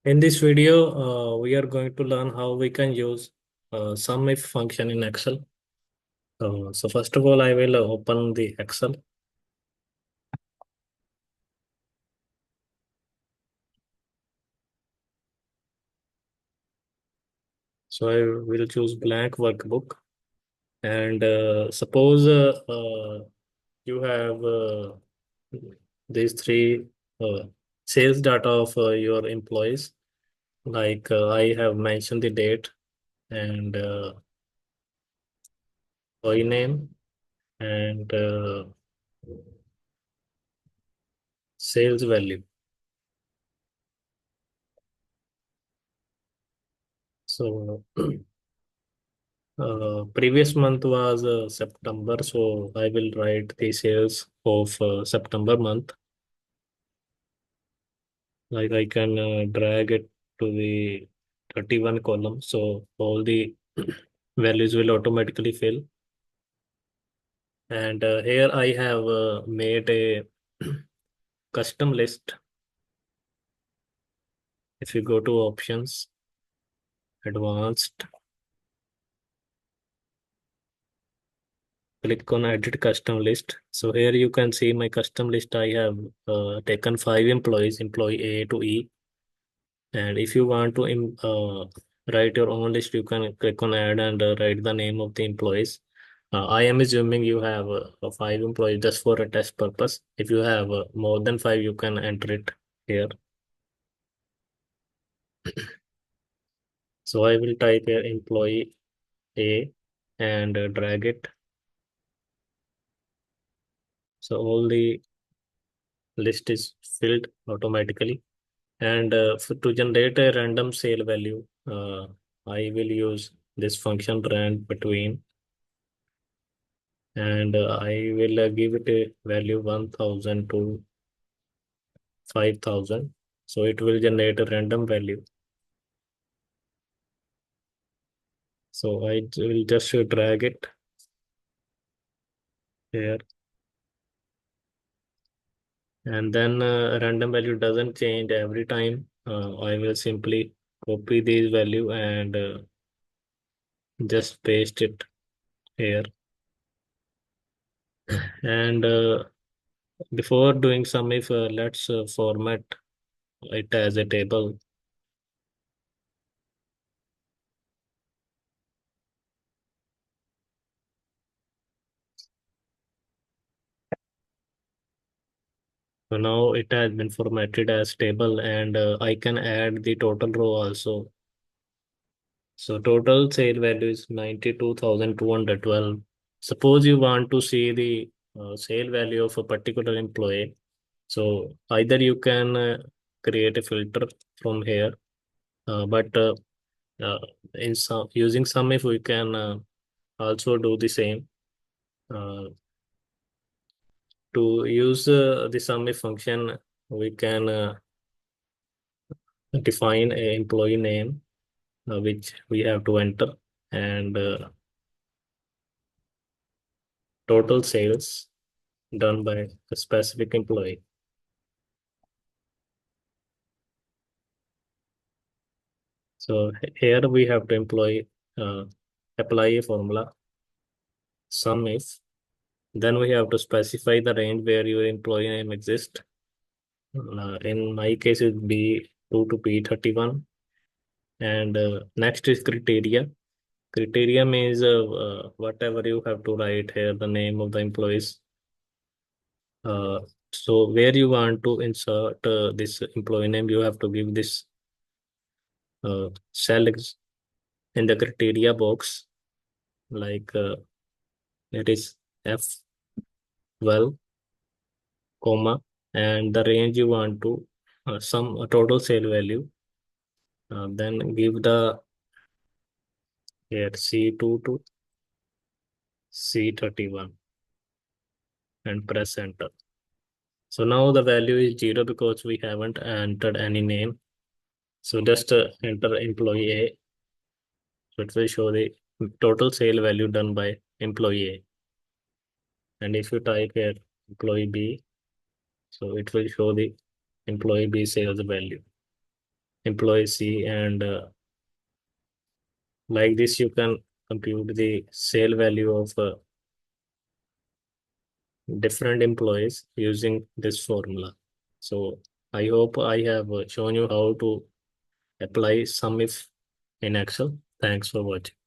In this video, we are going to learn how we can use SUMIF function in Excel. So first of all, I will open the Excel. So I will choose blank workbook. And suppose you have these three uh, sales data of your employees. Like I have mentioned the date and employee name and sales value. So previous month was September, so I will write the sales of September month. Like I can drag it to the 31 column, so all the values will automatically fill. And here I have made a custom list. If you go to options, advanced, click on edit custom list. So here you can see my custom list. I have taken 5 employees, employee A to E. And if you want to write your own list, you can click on add and write the name of the employees. I am assuming you have 5 employees just for a test purpose. If you have more than 5, you can enter it here. So I will type here employee A and drag it. So all the list is filled automatically. And to generate a random sale value, I will use this function rand between, and I will give it a value 1000 to 5000. So it will generate a random value. So I will just drag it here, and then random value doesn't change every time. I will simply copy this value and just paste it here. And before doing some, if let's format it as a table. So now it has been formatted as table, and I can add the total row also. So total sale value is 92,212. Suppose you want to see the sale value of a particular employee. So either you can create a filter from here, but uh, in some using SUMIF we can also do the same. To use the SUMIF function, we can define a employee name which we have to enter, and total sales done by a specific employee. So here we have to uh, apply a formula sum if. Then we have to specify the range where your employee name exists. In my case, it would be 2 to P31. And next is criteria. Criteria means whatever you have to write here, the name of the employees. Uh, so where you want to insert this employee name, you have to give this cell in the criteria box, like it is F12, comma, and the range you want to some total sale value. Then give the here C2 to C31 and press enter. So now the value is 0 because we haven't entered any name. So just enter employee A. So it will show the total sale value done by employee A. And if you type here employee B, so it will show the employee B sales value. employee C, and like this you can compute the sale value of different employees using this formula. So I hope I have shown you how to apply SUMIF in Excel. Thanks for watching.